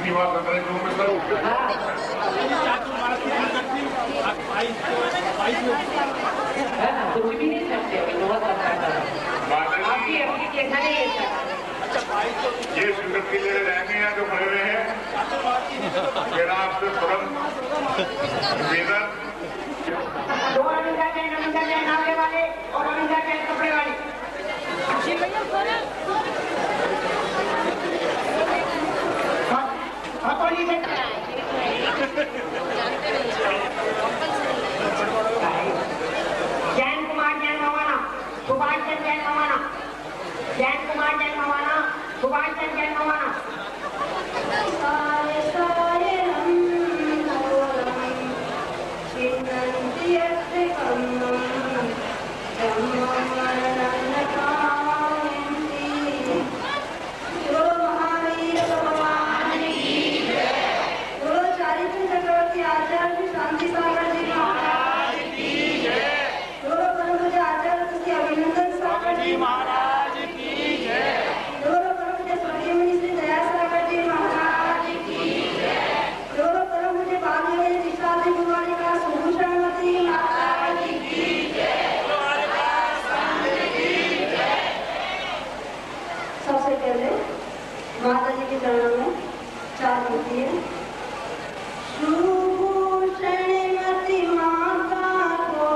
निवास जो में करूँ कुछ भी नहीं सकते आपकी एप्लीकेशन है ये सुंदर के लिए रहने हैं जो खड़े हुए हैं मेरा आपसे तुरंत निवेदन दो रविंद्र जैन नामले वाले और रविंद्र जैन कपड़े वाले जैन कुमार जैन मवाना सुभाष चंद्र जैन मवाना जैन कुमार जैन मवाना सुभाष चंद्र जैन मवाना माता जी के चरणों में चार होती है। सुभूषणमती माता को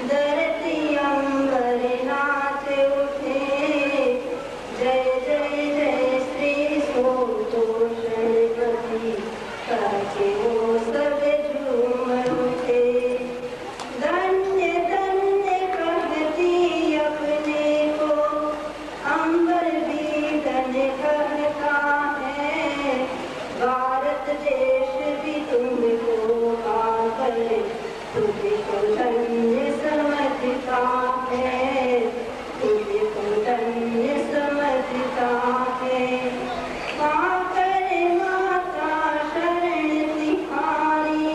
धरती अंबर नाच उठे जय जय जय श्री सुभूषणमती करके वो सब झूम उठे धन्य धन्य कहती अपने को अंबर भी धन्य कहता है भारत देश भी तुमको पाकर तुझको धन्य समझता है तुझको धन्य समझता है पाकर माता शरण तिहारी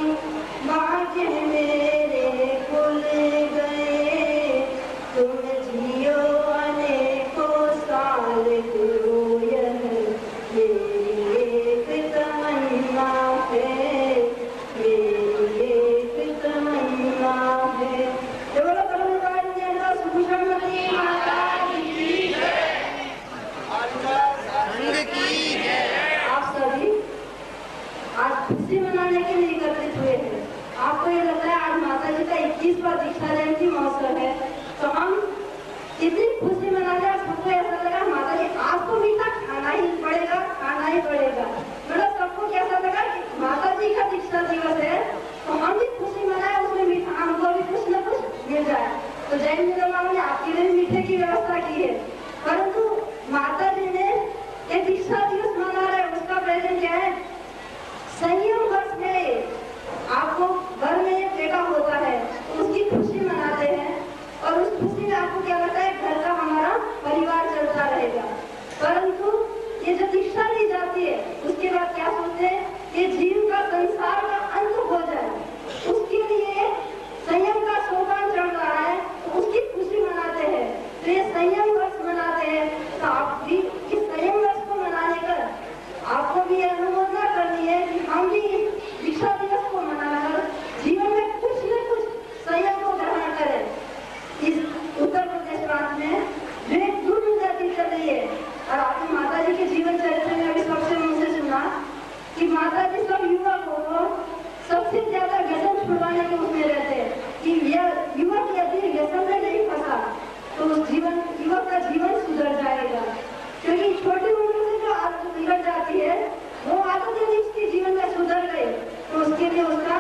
भाग्य मेरे खुल गए तुम जियो अनेकों साल गुरु यह मेरी एक तमन्ना है मेरी एक तमन्ना है। आप सभी आज खुशी मनाने के लिए एकत्रित हुए हैं। आपको ये लगता है आज माता जी का 21वां दीक्षा जयंती महोत्सव है तो हम इतनी खुशी मना रहे हैं। सबको ऐसा लगा माता जी आज तो मीठा खाना ही पड़ेगा मतलब सबको कैसा लगा कि माता जी का दीक्षा दिवस है तो हम भी खुशी मनाए उसमें मीठा हमको भी कुछ न कुछ मिल जाए। तो जैन विद्वानों ने आपके लिए मीठे की व्यवस्था की है परंतु माता जी ने ये दीक्षा दिवस मना रहे उसका प्रेजेंट क्या है संयम वर्ष है। आपको घर में एक बेटा होता है तो उसकी खुशी मनाते हैं और उस खुशी में आपको क्या लगता है घर का हमारा परिवार चलता रहेगा। परंतु ये जो दीक्षा ली जाती है उसके बाद क्या सोचते हैं ये जीव का संसार का अंत हो जाए उसके लिए संयम का सोपान चढ़ रहा है तो उसकी खुशी मनाते हैं। तो ये संयम वर्ष मनाते हैं तो आप भी इस संयम वर्ष को मनाने का आपको भी अनुमोदना करनी है कि हम भी दीक्षा दिवस को मनाकर जीवन में कुछ न कुछ संयम को ग्रहण करें। इस उत्तर प्रदेश प्रांत में जो एक दुर्ग जाति चल रही है और आपने माता जी के जीवन चरित्र में अभी सबसे मुझसे सुना कि माता जी सब युवक को सबसे ज्यादा व्यसन छुड़वाने के उसमें रहते हैं कि यह युवक यदि व्यसन में नहीं फंसा तो उस युवक का जीवन सुधर जाएगा क्योंकि छोटी उम्र से जो आदत बिगड़ जाती है वो आदत यदि उसके जीवन में सुधर गई तो उसके लिए उसका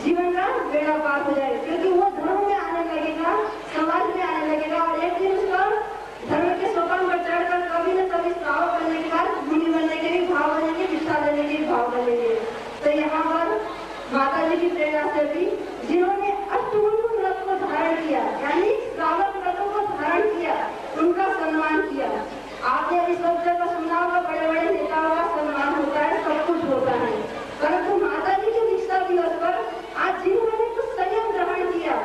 जीवन का बेड़ा पार हो जाएगा क्योंकि वो धर्म में आने लगेगा समाज में आने लगेगा और एक दिन उसका धर्म के सोपान पर चढ़कर कभी न कभी श्रावक बनने के बाद मुनि बनने के भी भाव बनेंगे दीक्षा लेने के भी भाव बनेंगे। तो यहाँ पर माता जी की प्रेरणा से भी जिन्होंने अष्टमुनि व्रत को धारण किया यानी श्रावक व्रतों को धारण किया उनका सम्मान किया। आपने अभी सब जगह सुना होगा बड़े बड़े नेताओं का सम्मान होता है सब कुछ होता है परंतु माता जी के दीक्षा दिवस पर आज जिन्होंने कुछ संयम ग्रहण किया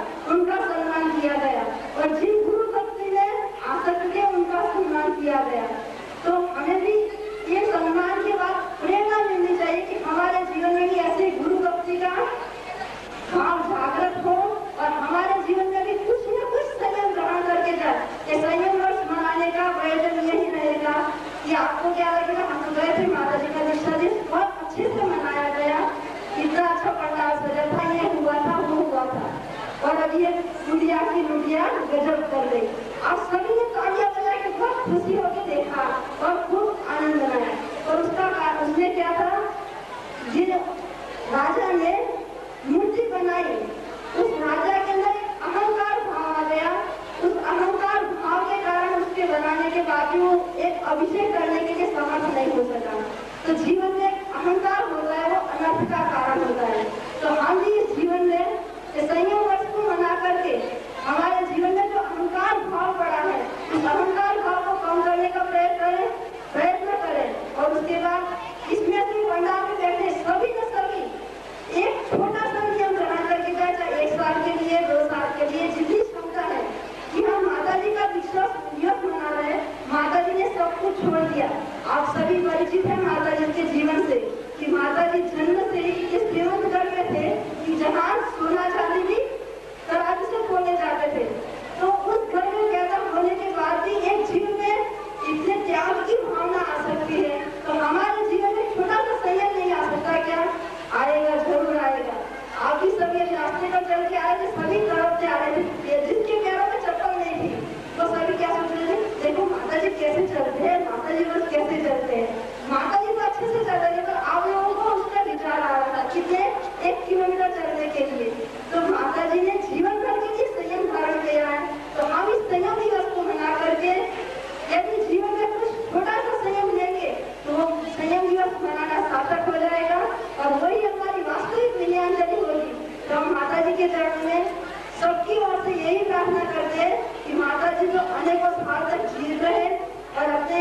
लगे हम तो गए थे माता जी का दीक्षा दिन बहुत अच्छे से मनाया गया, इतना अच्छा पंडाल सजा था, ये हुआ था वो हुआ था। और अब ये गुड़िया की लुटिया गजब कर गई। आप सभी ने तालियां बजा के बहुत खुशी होकर देखा और खूब आनंद मनाया। और उसने क्या था, जिन राजा ने मूर्ति बनाई उस राजा के अंदर अहंकार भाव आ गया। उस अहंकार भाव के कारण उसके बनाने के बाद भी वो एक अभिषेक करने के लिए समर्थ नहीं हो सका। तो जीवन में अहंकार होता है वो अनर्थ का कारण होता है। तो हम भी इस जीवन में संयम वर्ष को मना करके हमारे जीवन में जो अहंकार भाव पड़ा है उस अहंकार भाव को कम करने का प्रयत्न करें। और उसके बाद इसमें से पंडाल में बैठे सभी न सभी एक छोटा सा नियम ग्रहण करके जाए, चाहे 1 साल के लिए 2 साल के लिए जितनी क्षमता है कि हम माता जी का दीक्षा दिवस मना रहे हैं। माता जी ने सब कुछ छोड़ दिया। आप सभी परिचित हैं माता जी के जीवन से कि माता जी जन्म से ही इस श्रीमंत घर में थे कि जहाँ सोना चांदी भी तराजू से तोले जाते थे। तो उस घर में पैदा होने के बाद भी एक जीवन में इतने त्याग की भावना आ सकती है, तो हमारे जीवन में छोटा सा संयम नहीं आ सकता क्या? आएगा, जरूर आएगा। आप भी सभी रास्ते पर चल के आ रहे थे, सभी तरफ से आ रहे थे, जिसके पैरों में चप्पल नहीं थी तो सभी क्या सोच रहे थे, देखो माता जी कैसे चलते हैं, माता जी बस कैसे चलते हैं। माता जी तो अच्छे से चल रहे थे, पर आप लोगों को उसका विचार आ रहा था कितने 1 किलोमीटर चलने के लिए। तो माता जी ने जीवन भर के लिए संयम धारण किया है। तो हम इस संयम दिवस को मना करके यदि जीवन में कुछ छोटा सा संयम लेंगे तो वो संयम दिवस मनाना सार्थक हो जाएगा और वही हमारी वास्तविक विनयाञ्जलि होगी। तो हम माता जी के चरण में सबकी ओर से यही प्रार्थना करते हैं कि माता जी तो अनेकों साल तक जीवित रहे और अपने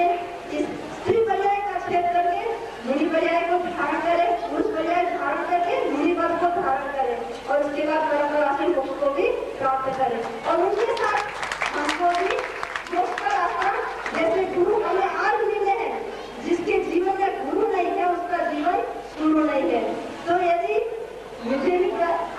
इस स्त्री पर्याय का छेद करके मुनि पर्याय को धारण करे, पुरुष पर्याय धारण करके मुनि पद को धारण करे और उसके बाद परंपरा से मोक्ष को भी प्राप्त करे। और उनके साथ हमको भी मोक्ष का रास्ता, जैसे गुरु हमें आज मिले हैं, जिसके जीवन में गुरु नहीं है उसका जीवन शुरू नहीं है। तो यदि मुझे भी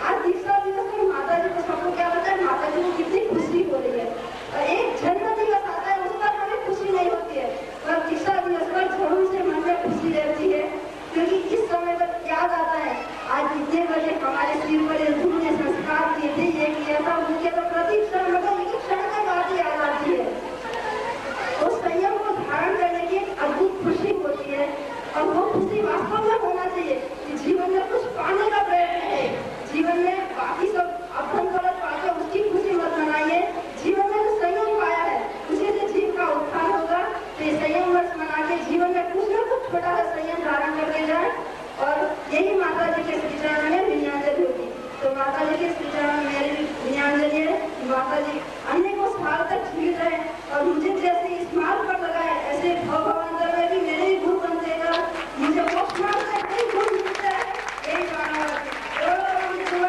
आज दीक्षा दिवस में माता जी को सबको क्या पता है, माता जी को कितनी खुशी हो रही है। और एक जन्म दिवस आता है उस पर हमें खुशी नहीं होती है, पर दीक्षा दिवस पर जरूर से मन में खुशी रहती है, क्योंकि इस समय पर याद आता है आज इतने बजे हमारे सिर पर गुरु ने संस्कार किए थे, ये किया था, वो किया था। प्रति क्षण मतलब एक क्षण की बात याद आती है। तो संयम को धारण करने की अद्भुत खुशी होती है और वो खुशी वास्तव में होना चाहिए कि जीवन में कुछ पाने का प्रयत्न है। जीवन में बाकी सब अधम गलत पाते उसकी खुशी मत मनाइए। जीवन में जो संयम पाया है उसी से जीव का उत्थान होगा। तो ये संयम वर्ष मना के जीवन में कुछ न कुछ छोटा सा संयम धारण करके जाए और यही माता जी के श्री चरण में विनयाञ्जलि होगी। तो माता जी के श्री चरण में मेरी विनयाञ्जलि है, माता जी अनेकों साल तक जीवित रहे और मुझे जैसे इस मार्ग पर लगाए ऐसे भगवान में भी मेरे ही गुरु बन देगा, मुझे मोक्ष मार्ग से कोई गुरु मिलता है, यही कामना करती हूँ।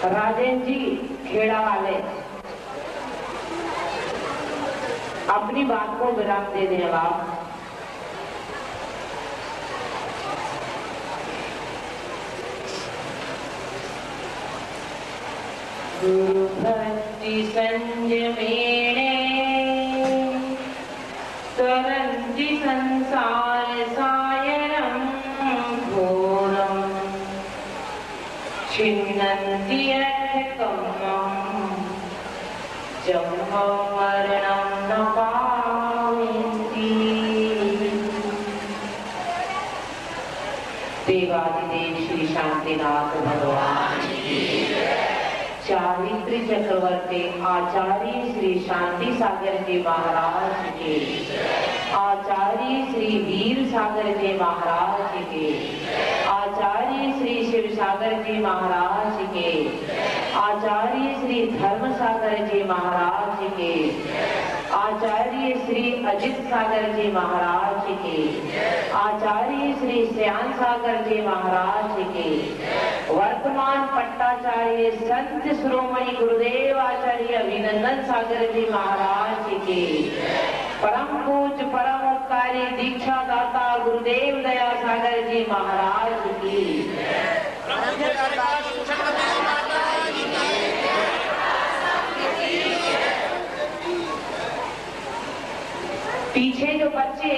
राजेंद्र जी खेड़ा वाले अपनी बात को विराम दे दें। आप गुरु भक्ति संयमेणे तरन्ति संसार सायरं घोरं छिन्नन्ति अर्थकम्मं जम्मं मरणं न पावन्ति। देवादिदेव श्री शांतिनाथ भगवान चारित्र चक्रवर्ती आचार्य श्री शांति सागर जी महाराज के, आचार्य श्री वीर सागर जी महाराज के, आचार्य श्री शिव सागर जी महाराज के, आचार्य श्री धर्म सागर जी महाराज के, आचार्य श्री अजित सागर जी महाराज के, आचार्य श्री श्याम सागर जी महाराज के, वर्तमान पट्टाचार्य संत श्रोमणी गुरुदेव आचार्य अभिनंदन सागर जी महाराज के, परम पूज्य परम उपकारी दीक्षा दाता गुरुदेव दया सागर जी महाराज की। पीछे जो बच्चे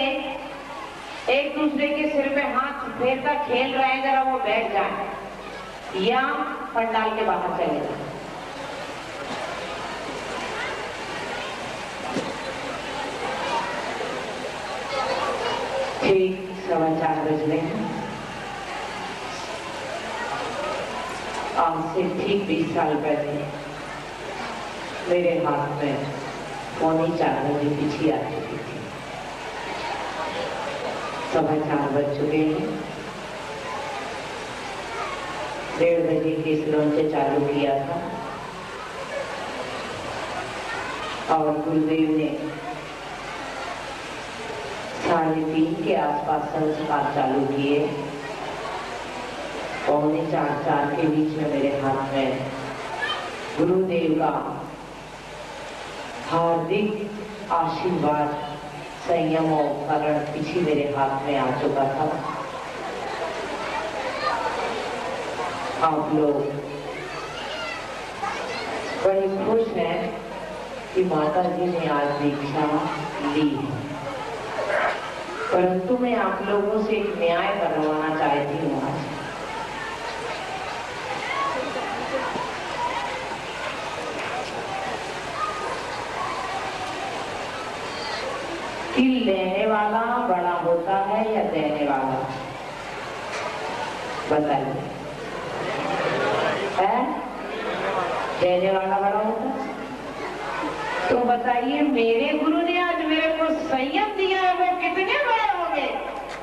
एक दूसरे के सिर पे हाथ फेरता खेल रहे हैं, जरा वो बैठ जाए या पंडाल के बाहर चले जाए। ठीक 4:15 बजे आज से ठीक 20 साल पहले मेरे हाथ में 3:45 बजे पीछे आ चुकी थी। 4:15 बज चुके हैं। 1:30 बजे के इस लॉन्च चालू किया था और गुरुदेव ने 3:30 के आसपास संस्कार चालू किए। 3:45 के बीच में मेरे हाथ में गुरुदेव का हार्दिक आशीर्वाद संयम और उपकरण पीछे मेरे हाथ में आ चुका था। आप लोग बड़े खुश हैं कि माता जी ने आज दीक्षा ली है, परंतु मैं आप लोगों से एक न्याय करवाना चाहती हूँ आज। कि लेने वाला बड़ा होता है या देने वाला? बताइए। है देने वाला बड़ा होता है? तो बताइए, मेरे गुरु ने आज मेरे को संयम दिया है, वो कितने बड़े होंगे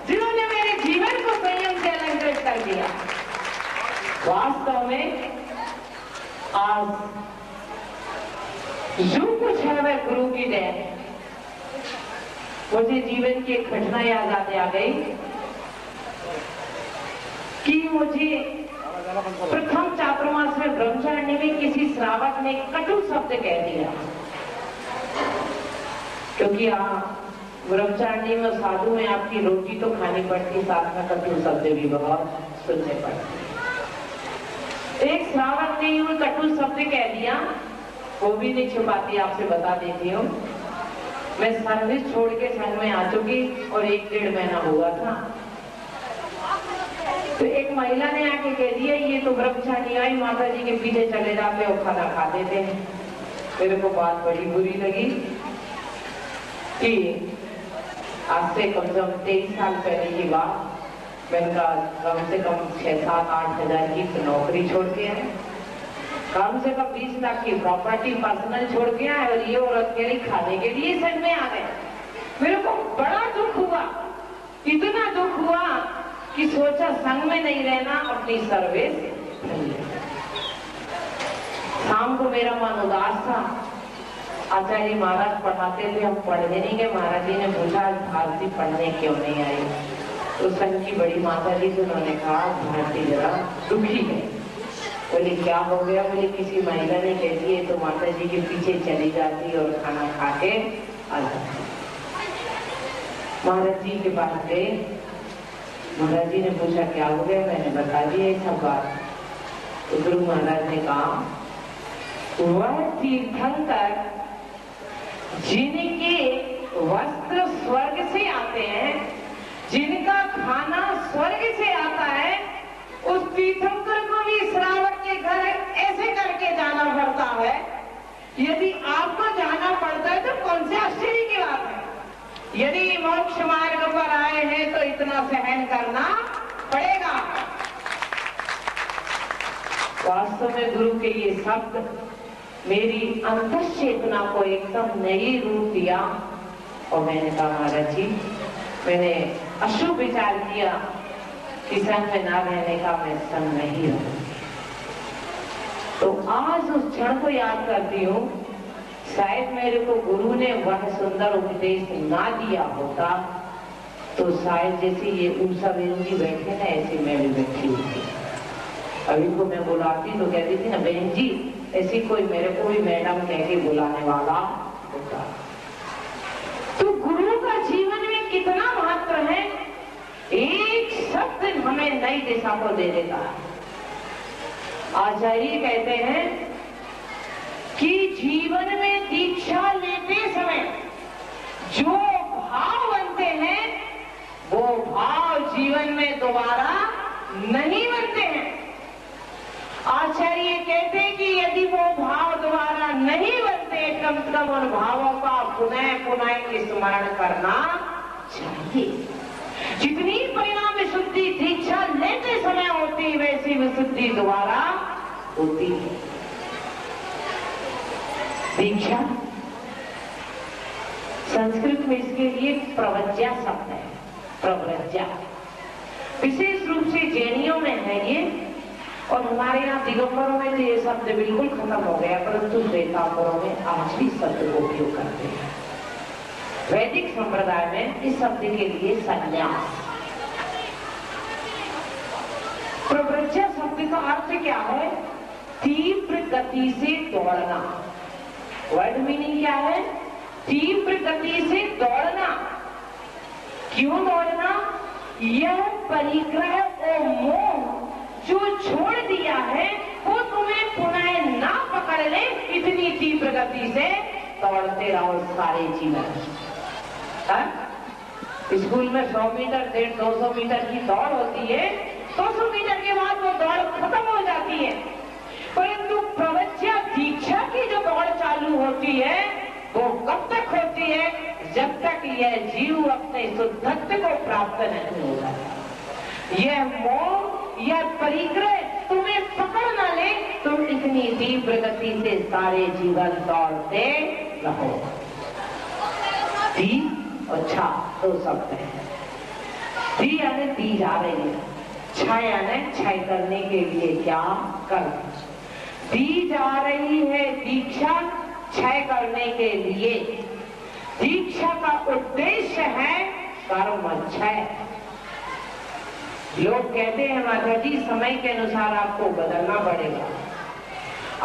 जिन्होंने मेरे जीवन को संयम से अलंकृत कर दिया। वास्तव में आज जो कुछ है वह गुरु की देन। मुझे जीवन की एक घटना याद आ गई कि मुझे प्रथम चातुर्मास में ब्रह्मचारिणी में किसी श्रावक ने कटु शब्द कह दिया, क्योंकि ब्रह्मचारिणी में साधु में आपकी रोटी तो खानी पड़ती, साथ में कटु शब्द भी बहुत सुनने पड़ते। एक श्रावक ने यूं कटु शब्द कह दिया, वो भी नहीं छुपाती, आपसे बता देती हूँ। मैं सर्विस छोड़ के संघ में आ चुकी और 1-1.5 महीना हुआ था। तो एक महिला ने आके कह दिया, ये तो ब्रह्मचारी आई माता जी के पीछे चले जाते और खाना खा देते हैं। मेरे को बात बड़ी बुरी लगी कि आज से कम से कम 23 साल पहले की बात। मैंने कहा कम से कम 6-7-8 हजार की नौकरी छोड़ के आए, कम से कम 20 लाख की प्रॉपर्टी पर्सनल छोड़ के आए, और ये औरत के लिए खाने के लिए संघ में आ गए। मेरे को बड़ा दुख हुआ, इतना दुख हुआ कि सोचा संघ में नहीं रहना, अपनी सर्विस। शाम को मेरा मन उदास था। आचार्य महाराज पढ़ाते थे, हम पढ़ने नहीं गए। महाराज जी ने पूछा भारती पढ़ने क्यों नहीं आई? तो संघ की बड़ी माता जी से उन्होंने कहा भारती जरा दुखी है। बोले क्या हो गया? बोले किसी महिला ने कह दिया तो माता जी के पीछे चली जाती और खाना खा के आ जाती। महाराज जी के पास गए। महाराज जी ने पूछा क्या हो गया? मैंने बता दिया सब बात। तो गुरु महाराज ने कहा वह तीर्थंकर जिनके वस्त्र स्वर्ग से आते हैं, जिनका खाना स्वर्ग से आता है, उस तीर्थंकर को भी श्रावक के घर ऐसे करके जाना पड़ता है। यदि आपको जाना पड़ता है तो कौन से आश्चर्य की बात है? यदि मोक्ष मार्ग पर आए हैं तो इतना सहन करना पड़ेगा। वास्तव में गुरु के ये शब्द मेरी अंतश्चेतना को एकदम नई रूप दिया और मैंने कहा महाराज जी, मैंने अशुभ विचार किया कि संघ में ना रहने का, मैं संघ नहीं रहूं। तो आज उस क्षण को याद करती हूँ, शायद मेरे को गुरु ने वह सुंदर उपदेश ना दिया होता तो शायद जैसे ये उषा बहन जी बैठे ना, ऐसे मैं भी बैठी होती। अभी को मैं बुलाती तो कहती थी ना बहन जी, ऐसी कोई मेरे को भी मैडम कह के बुलाने वाला होता। तो में नई दिशा को दे देता है। आचार्य कहते हैं कि जीवन में दीक्षा लेते समय जो भाव बनते हैं वो भाव जीवन में दोबारा नहीं बनते हैं। आचार्य कहते हैं कि यदि वो भाव दोबारा नहीं बनते, कम से कम उन भावों का पुनः पुनः स्मरण करना चाहिए। जितनी परिणाम विशुद्धि दीक्षा लेते समय होती, वैसी विशुद्धि दोबारा होती है। दीक्षा संस्कृत में इसके लिए प्रवज्ञा शब्द है। प्रवज्ञा विशेष रूप से जैनियों में है ये, और हमारे यहाँ दिगंबरों में तो ये शब्द बिल्कुल खत्म हो गया, परंतु श्वेतांबरों में आज भी शब्द को उपयोग करते हैं। वैदिक संप्रदाय में इस शब्द के लिए संन्यास। प्रवृत्ति शब्द का अर्थ क्या है? तीव्र गति से दौड़ना। वर्ड मीनिंग क्या है? तीव्र गति से दौड़ना। क्यों दौड़ना? यह परिग्रह और मोह जो छोड़ दिया है वो तुम्हें पुनः ना पकड़ ले, इतनी तीव्र गति से दौड़ते रहो सारे जीवन। स्कूल में 100 मीटर 150-200 मीटर की दौड़ होती है, 200 मीटर के बाद वो दौड़ खत्म हो जाती है। परंतु प्रवज्ञा दीक्षा की जो दौड़ चालू होती है वो कब तक होती है? जब तक यह जीव अपने शुद्धत्व को प्राप्त नहीं होता। यह मोह, यह परिग्रह तुम्हें पकड़ न ले, तुम इतनी तीव्र गति से सारे जीवन दौड़ते रहो। दी और छा दो शब्द है। दी यानी दी जा रही है, छा यानी क्षय करने के लिए क्या कर। दी जा रही है दीक्षा क्षय करने के लिए। दीक्षा का उद्देश्य है कर्म क्षय। लोग कहते हैं माता जी समय के अनुसार आपको बदलना पड़ेगा।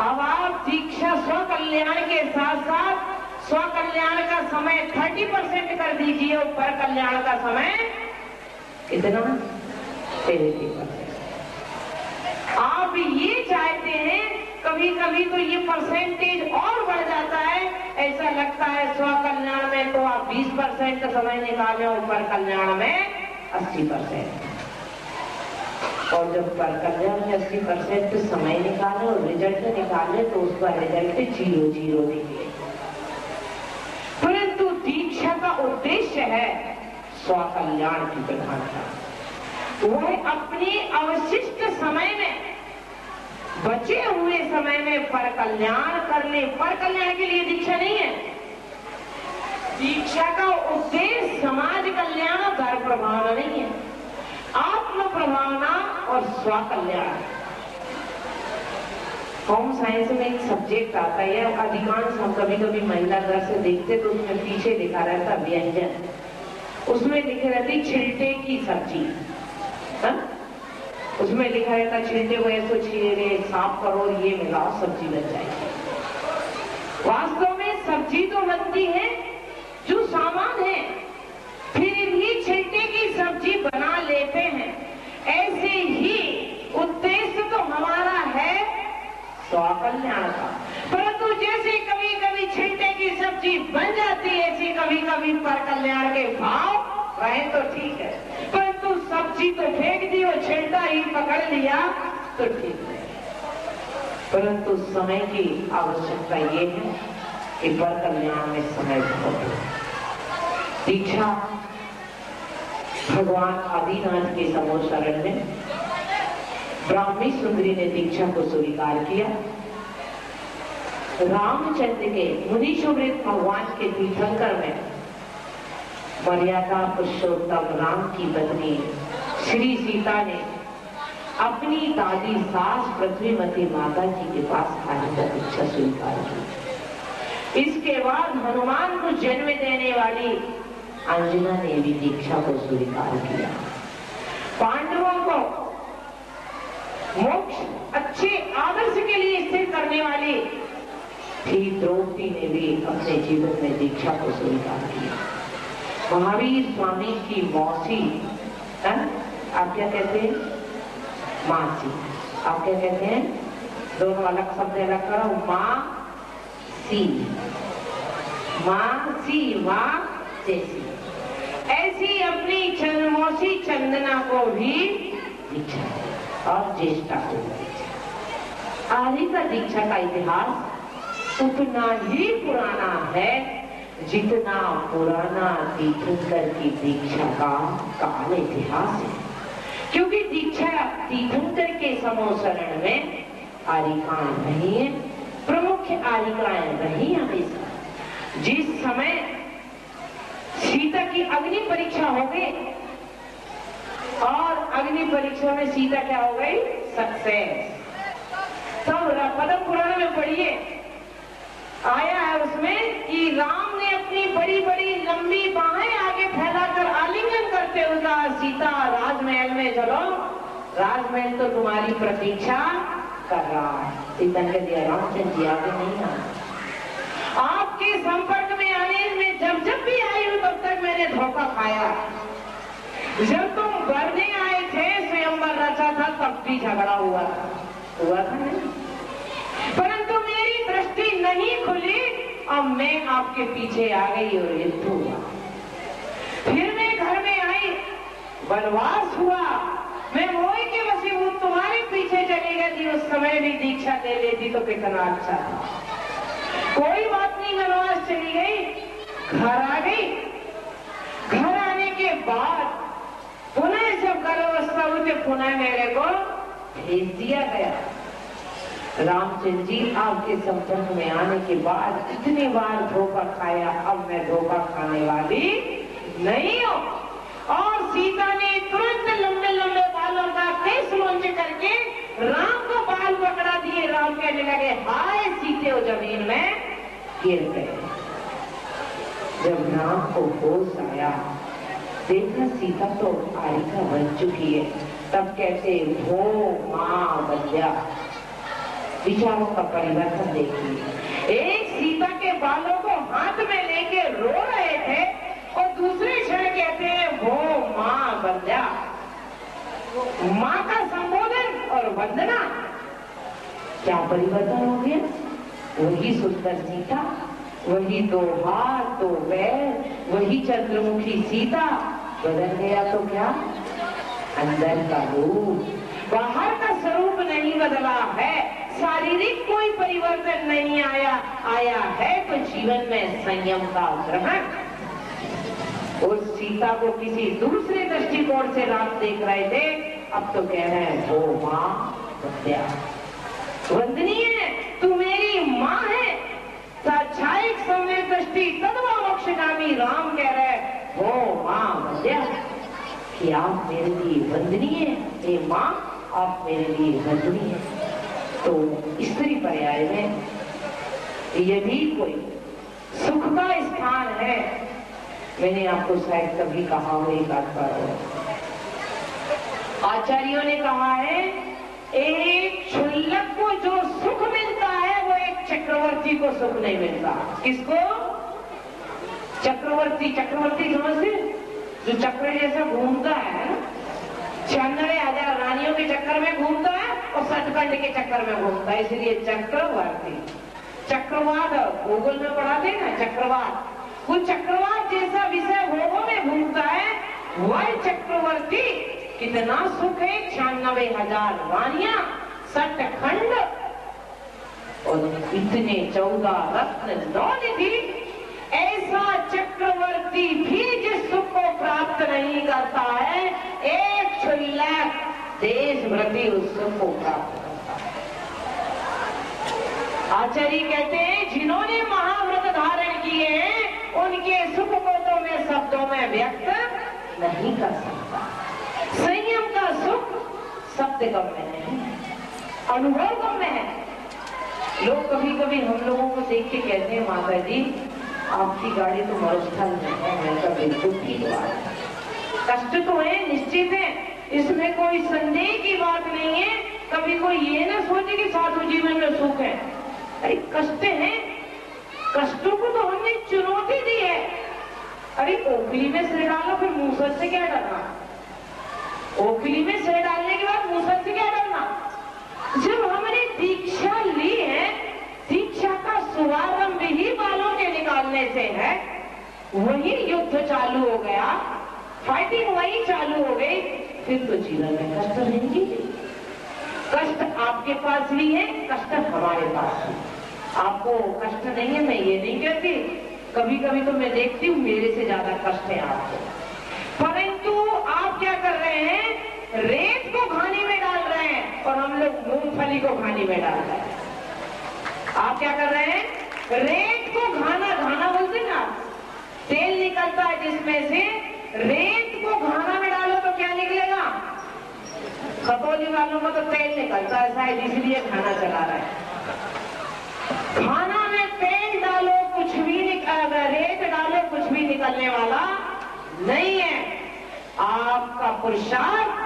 अब आप दीक्षा स्व कल्याण के साथ साथ स्व कल्याण का समय 30% कर दीजिए और पर कल्याण का समय कितना? 30%। आप ये चाहते हैं, कभी कभी तो ये परसेंटेज और बढ़ जाता है। ऐसा लगता है स्व कल्याण में तो आप 20% का समय निकालें और पर कल्याण में 80%। और जब पर कल्याण में 80% समय निकाले और रिजल्ट निकाले तो उसका रिजल्ट 0-0 निकले। परंतु दीक्षा का उद्देश्य है स्व कल्याण की प्रधानता। वह अपने अवशिष्ट समय में, बचे हुए समय में पर कल्याण करने। पर कल्याण के लिए दीक्षा नहीं है। दीक्षा का उद्देश्य समाज कल्याण और घर प्रभावना नहीं है, आत्म प्रभावना और स्व कल्याण। होम साइंस में एक सब्जेक्ट आता है, अधिकांश हम कभी कभी महिला घर से देखते तो उसमें पीछे लिखा रहता व्यंजन, उसमें लिखे रहती छिलटे की सब्जी। उसमें लिखा रहता छिलटे को ऐसे छीले, साफ करो, ये मिलाओ, सब्जी बन जाएगी। वास्तव में सब्जी तो बनती है जो सामान है, फिर भी छिलटे की सब्जी बना लेते हैं। ऐसे ही उद्देश्य तो हमारा है स्व कल्याण का। परंतु जैसे कभी कभी छिलटे की सब्जी बन जाती है, ऐसी कभी कभी पर कल्याण के भाव रहे तो ठीक है, परंतु सब्जी तो फेंक दी और छिलटा ही पकड़ लिया तो ठीक है। परंतु समय की आवश्यकता ये है कि पर कल्याण में समय बहुत है। दीक्षा भगवान आदिनाथ के समोर शरण में ब्राह्मी सुंदरी ने दीक्षा को स्वीकार किया। रामचंद्र के मुनीश्वरित भगवान के तीर्थंकर में मर्यादा पुरुषोत्तम राम की पत्नी श्री सीता ने अपनी दादी सास पृथ्वीमती माता जी के पास आने का दीक्षा स्वीकार की। इसके बाद हनुमान को जन्म देने वाली अंजना ने भी दीक्षा को स्वीकार किया। पांडवों को मोक्ष अच्छे आदर्श के लिए स्थिर करने वाली थी द्रौपदी ने भी अपने जीवन में दीक्षा को स्वीकार किया। महावीर स्वामी की मौसी आप क्या कहते हैं? माँ सी। आप क्या कहते हैं? दोनों अलग शब्द अलग करो, माँ सी, माँ सी, माँ जैसी। ऐसी अपनी मौसी चंदना को भी दीक्षा और ज्येष्ठा को दीक्षा। आर्य का दीक्षा का इतिहास उतना ही पुराना है जितना पुराना तीर्थंकर की दीक्षा का काल इतिहास है। क्योंकि दीक्षा तीर्थंकर के समोसरण में आरिकाएं रही है, प्रमुख आरिकाएं रही हमेशा। जिस समय सीता की अग्नि परीक्षा हो गई और अग्नि परीक्षा में सीता क्या हो गई? सक्सेस। तब पद्म पुराण में पढ़िए, आया है उसमें कि राम ने अपनी बड़ी बड़ी लंबी बाहें आगे फैलाकर आलिंगन करते हुए कहा, सीता राजमहल में चलो, राजमहल तो तुम्हारी प्रतीक्षा कर रहा है। सीता ने दिया, रामचंद्र जी आगे नहीं आना। आपके संपर्क में आने में जब भी आई हूं तब तक मैंने धोखा खाया। जब तुम भरने आए थे, स्वयंवर रचा था, तब भी झगड़ा हुआ था नहीं। परंतु मेरी दृष्टि नहीं खुली, अब मैं आपके पीछे आ गई और युद्ध हुआ। फिर मैं घर में आई, वनवास हुआ, मैं मोह के वशीभूत तुम्हारे पीछे चली गई। उस समय भी दीक्षा ले लेती तो कितना अच्छा था। कोई बात नहीं, वनवास चली गई, घर आ गई। घर आने के बाद पुनः जब गर्भावस्था हुई तो पुनः मेरे को भेज दिया गया। रामचंद्र जी आपके संपर्क में आने के बाद इतनी बार धोखा खाया, अब मैं धोखा खाने वाली नहीं हूं। और सीता ने तुरंत लंबे लंबे बालों का केस लॉन्च करके राम को बाल पकड़ा दिए। राम कहने लगे, हाय सीते हो जमीन में गिर गए। जब राम को होश आया, देखा सीता तो आरिका बन चुकी है, तब कहते, हो मां बंध्या। विचारों का परिवर्तन देखिए। एक सीता के बालों को हाथ में लेके रो रहे थे और दूसरे क्षण कहते हैं, वो मां बंध्या। मां का संबोधन और वंदना, क्या परिवर्तन हो गया? वही सुंदर सीता, वही दो हाथ दो पैर, वही चंद्रमुखी सीता। बदल गया तो क्या? अंदर का रूप, बाहर का स्वरूप नहीं बदला है। शारीरिक कोई परिवर्तन नहीं आया, आया है तो जीवन में संयम का ग्रहण। उस सीता को किसी दूसरे दृष्टिकोण से राम देख रहे थे, अब तो कह रहे हैं, वो मां बंध्या, वंदनीय है, तू मेरी मां है। साक्षायिक संवेद दृष्टि तद्वा मोक्षगामी राम कह रहे, वो मां बंध्या, कि आप मेरे लिए वंदनीय है, मां आप मेरे लिए वंदनीय है। तो स्त्री पर्याय में यदि कोई सुख का स्थान है, मैंने आपको शायद कभी कहा हो, एक आध बार आचार्यों ने कहा है, एक क्षुल्लक को जो सुख मिलता है वो एक चक्रवर्ती को सुख नहीं मिलता। किसको? चक्रवर्ती। चक्रवर्ती समझते? जो चक्र जैसा घूमता है, 96,000 रानियों के चक्कर में घूमता है और सचखंड के चक्कर में घूमता है, इसलिए चक्रवर्ती। चक्रवात भूगोल में पढ़ाते हैं ना, चक्रवात। वो चक्रवात जैसा विषय भोगों में घूमता है, वह चक्रवर्ती। कितना सुख है, 96,000 रानियां, सचखंड और इतने 14 रत्न नौनिधि। ऐसा चक्रवर्ती भी जिस सुख को प्राप्त नहीं करता है, एक क्षुल्लक देशव्रती उस सुख को प्राप्त करता है। आचार्य कहते हैं, जिन्होंने महाव्रत धारण किए हैं, उनके सुख को तो मैं शब्दों में व्यक्त नहीं कर सकता। संयम का सुख शब्द गम्य नहीं है, अनुभव गम्य है। लोग कभी कभी हम लोगों को देख के कहते हैं, माता जी आपकी गाड़ी तो मरुस्थल में है। मैं तो बिल्कुल ठीक बात है। कष्ट तो है, निश्चित है, इसमें कोई संदेह की बात नहीं है। कभी कोई ये ना सोचे कि साधु जीवन में सुख है। अरे कष्ट है, कष्टों को तो हमने चुनौती दी है। अरे ओखली में सिर डालो, फिर मूसर से क्या डरना? ओखली में सिर डालने के बाद मूसल से क्या डरना? जब हमने दीक्षा ली है, दीक्षा का शुभारंभ ही बालों के निकालने से है, वही युद्ध चालू हो गया, फाइटिंग वही चालू हो गई, फिर तो जीवन में कष्ट रहेंगे। कष्ट आपके पास भी है, कष्ट हमारे पास भी। आपको कष्ट नहीं है, मैं ये नहीं कहती, कभी कभी तो मैं देखती हूँ मेरे से ज्यादा कष्ट है आपको, परंतु आप क्या कर रहे हैं? रेत को घानी में डाल रहे हैं और हम लोग मूंगफली को घानी में डाल रहे हैं। आप क्या कर रहे हैं? रेत को घाना, घाना बोलते ना, तेल निकलता है जिसमें से, रेत को घाना में डालो तो क्या निकलेगा? खतौली वालों को तो तेल निकलता है शायद, इसलिए खाना चला रहा है। खाना में तेल डालो कुछ भी रेत डालो कुछ भी निकलने वाला नहीं है। आपका पुरुषार्थ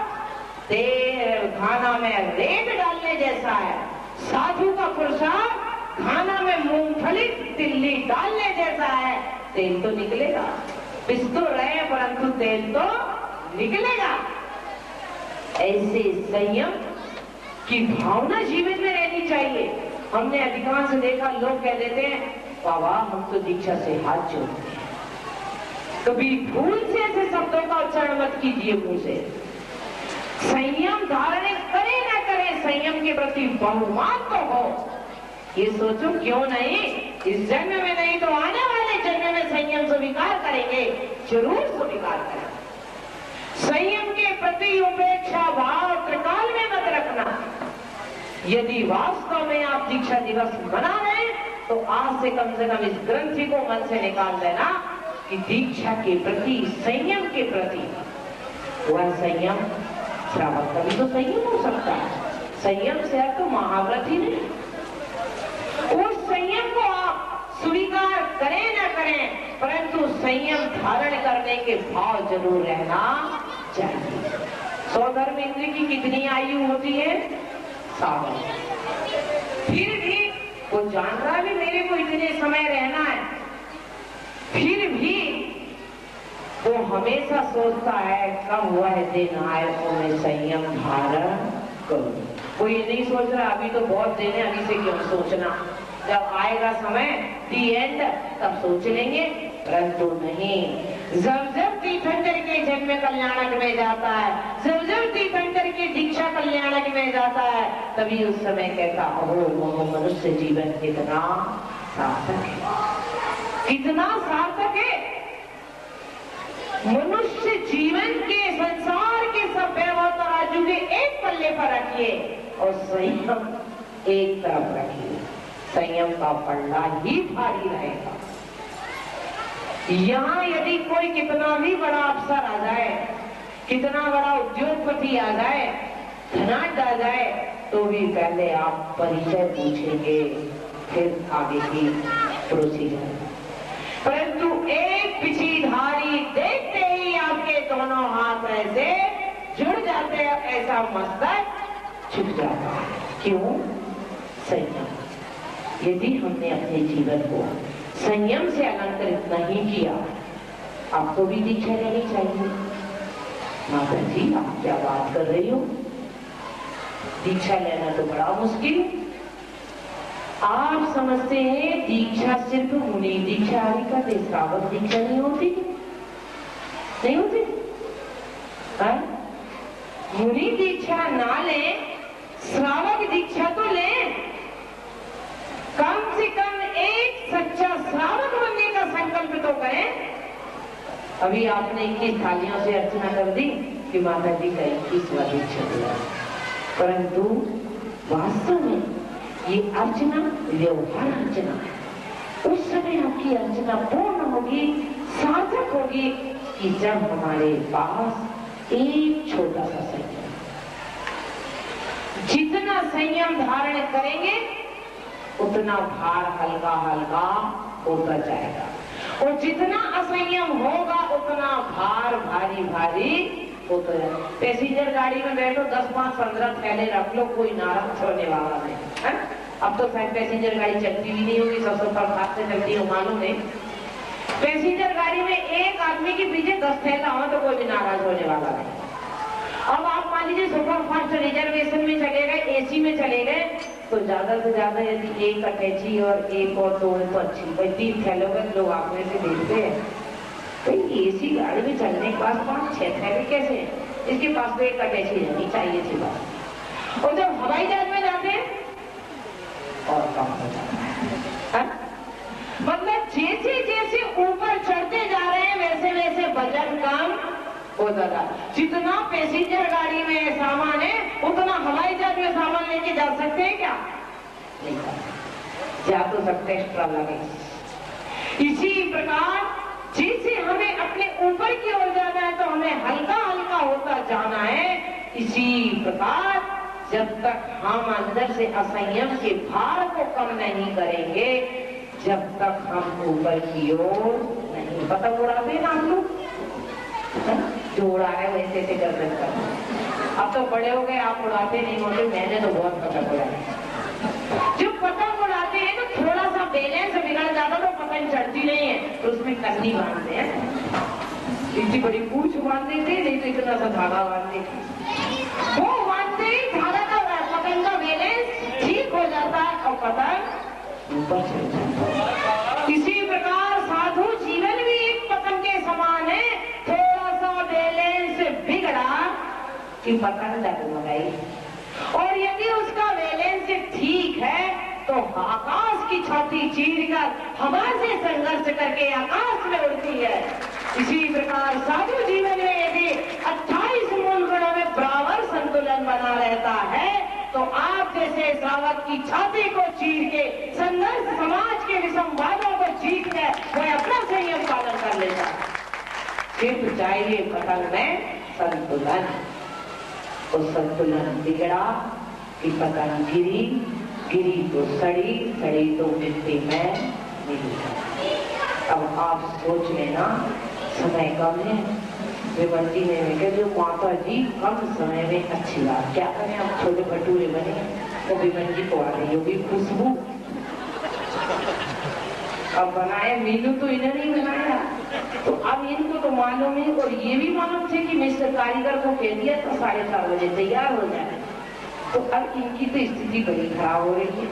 खाना में रेत डालने जैसा है, साधु का पुरुषार्थ खाना में मूंगफली तिल्ली डालने जैसा है। तेल तो निकलेगा, पिस तो रहे परंतु तेल तो निकलेगा। ऐसे संयम की भावना जीवन में रहनी चाहिए। हमने अधिकांश देखा, लोग कह देते हैं बाबा हम तो दीक्षा से हाथ जोड़ते हैं। कभी भूल से ऐसे शब्दों का उच्चारण मत कीजिए मुंह से। संयम धारण करे ना करे, संयम के प्रति बहुमान तो हो। ये सोचो क्यों नहीं, इस जन्म में नहीं तो आने वाले जन्म में संयम स्वीकार करेंगे, जरूर स्वीकार करेंगे। संयम के प्रति उपेक्षा भाव त्रिकाल में मत रखना। यदि वास्तव में आप दीक्षा दिवस मना रहे हैं तो आज से कम इस ग्रंथि को मन से निकाल देना कि दीक्षा के प्रति, संयम के प्रति, वह संयम श्रावक कभी तो संयम हो सकता है, संयम से तो महाव्रत ही नहीं। उस संयम को आप स्वीकार करें न करें, परंतु संयम धारण करने के भाव जरूर रहना चाहिए। सौधर्म इंद्र की कितनी आयु होती है? 7। फिर भी वो जान रहा भी मेरे को इतने समय रहना है, फिर भी वो हमेशा सोचता है कब वह दिन आए तो मैं संयम धारण करूं। वो ये नहीं सोच रहा अभी तो बहुत दिन है, अभी से क्यों सोचना, जब आएगा समय दी एंड तब सोच लेंगे। परंतु नहीं, जब जब तीर्थंकर के जन्म कल्याणक में जाता है, जब जब तीर्थंकर की दीक्षा कल्याणक में जाता है, तभी उस समय कहता हो वो मनुष्य जीवन कितना सार्थक है, कितना सार्थक है। मनुष्य जीवन के, संसार के सब वैभव तराजू के एक पल्ले पर रखिए और संयम एक तरफ रखिए, संयम का पल्ला ही भारी रहेगा। यहाँ यदि कोई कितना भी बड़ा अफसर आ जाए, कितना बड़ा उद्योगपति आ जाए, धनाढ्य आ जाए, तो भी पहले आप परिचय पूछेंगे, फिर आगे की प्रोसीजर। परंतु एक पिछीधारी देखते ही आपके दोनों हाथ ऐसे जुड़ जाते हैं, ऐसा मस्तक झुक जाता है। क्यों? संयम। यदि हमने अपने जीवन को संयम से अलंकृत नहीं किया, आपको भी दीक्षा लेनी चाहिए। माता जी आप क्या बात कर रही हो, दीक्षा लेना तो बड़ा मुश्किल। आप समझते हैं दीक्षा सिर्फ मुनि दीक्षा आदि का, श्रावक दीक्षा नहीं होती, नहीं होती। मुनि दीक्षा ना ले, श्रावक दीक्षा तो ले। कम से कम एक सच्चा श्रावक बनने का संकल्प तो करें। अभी आपने 21 थालियों से अर्चना कर दी कि माता जी का 21वां दीक्षा दिया, परंतु वास्तव में ये अर्चना व्यवहार अर्चना है। उस समय आपकी अर्चना पूर्ण होगी, सार्थक होगी कि जब हमारे पास एक छोटा सा संयम, जितना संयम धारण करेंगे उतना भार हल्का हल्का होता जाएगा, और जितना असंयम होगा उतना भार भारी भारी होता जाएगा। पैसेंजर गाड़ी में बैठो, 10, 5, 15 थैले रख लो, कोई नाराज छोड़ने वाला नहीं है। अब तो शायद पैसेंजर गाड़ी चलती भी नहीं होगी, सबसे फास्ट से चलती हो मालूम नहीं। पैसेंजर गाड़ी में एक आदमी के पीछे 10 थैला हो तो कोई भी नाराज होने वाला नहीं। अब फर्स्ट रिजर्वेशन में चले गए, एसी में चले गए, तो ज्यादा से ज्यादा यदि एक अटैची और एक और दो तो अच्छी, भाई 3 थैलों लोग आप में से देखते हैं। भाई एसी गाड़ी में चलने के पास 5-6 थैले कैसे हैं? इसके पास तो एक अटैची रहनी चाहिए थी बात। और जब हवाई जहाज में जाते हैं और कम हो जाता है। मतलब जैसे जैसे ऊपर चढ़ते जा रहे हैं वैसे वैसे वजन कम होता था। जितना पैसेंजर गाड़ी में सामान है उतना हवाई जहाज में सामान लेके जा सकते हैं क्या? नहीं जा तो सकते, एक्स्ट्रा लगेज। इसी प्रकार जैसे हमें अपने ऊपर की ओर जाना है तो हमें हल्का हल्का होता जाना है। इसी प्रकार जब तक हम अंदर से असंयम के भार को कम नहीं करेंगे, जब तक हम ऊपर की ओर नहीं। पतंग उड़ाते हैं ना हम लोग, जो उड़ा है वैसे से कर सकता है। अब तो बड़े हो गए, आप उड़ाते नहीं होते, मैंने तो बहुत पतंग उड़ाया। जब पतंग उड़ाते हैं तो थोड़ा सा बैलेंस बिगड़ जाता तो पतंग चढ़ती नहीं है, तो उसमें कन्नी बांधते हैं। इतनी बड़ी पूछ बांध देते, नहीं तो इतना सा धागा बांध देते। वो बांधते ही धागा का पतंग का बैलेंस ठीक हो जाता है और पतंग ऊपर चढ़ जाता है। इसी प्रकार साधु जीवन भी एक पतंग के समान है। थोड़ा सा बैलेंस बिगड़ा कि पतंग डगमगाई, और यदि उसका बैलेंस ठीक है तो आकाश की छाती चीरकर हवा से संघर्ष करके आकाश में उड़ती है। इसी प्रकार साधु जीवन में यदि 28 मूल गुणों में बराबर संतुलन बना रहता है तो आप जैसे श्रावक की छाती को चीर के संघर्ष समाज के विसंवादों को जीत के वह अपना संयम पालन कर लेता है। सिर्फ चाहिए पतंग में संतुलन। उस संतुलन बिगड़ा कि पतंग गिरी, गिरी तो सड़ी, सड़ी तो मिट्टी में मिली। अब आप सोच लेना, समय कम है। विमंती ने कहा माता जी कम समय में अच्छी बात, क्या करें हम छोटे भटूरे बने, तो विमन जी को आ रही होगी खुशबू। अब बनाए मीनू तो इन्हें नहीं बनाया, तो अब इनको तो मालूम है और ये भी मालूम थे कि मिस्टर कारीगर को कह दिया तो 4:30 बजे तैयार हो जाए। तो अब इनकी तो स्थिति बड़ी खराब हो रही है।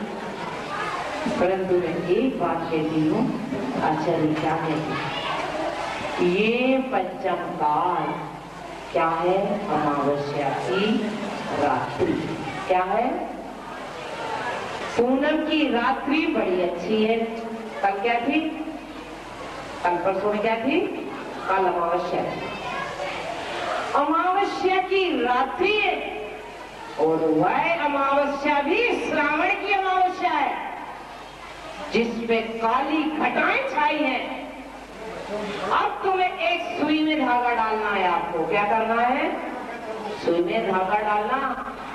परंतु मैं एक बात कहती हूँ, आचार्य क्या कहती, ये पंचम काल क्या है? अमावस्या की रात्रि। क्या है? पूनम की रात्रि बड़ी अच्छी है। कल क्या थी? कल परसों में क्या थी? कल अमावस्या थी। अमावस्या की रात्रि है और वह अमावस्या भी श्रावण की अमावस्या है जिसमें काली घटाएं छाई हैं। अब तुम्हें एक सुई में धागा डालना है। आपको क्या करना है? सुई में धागा डालना।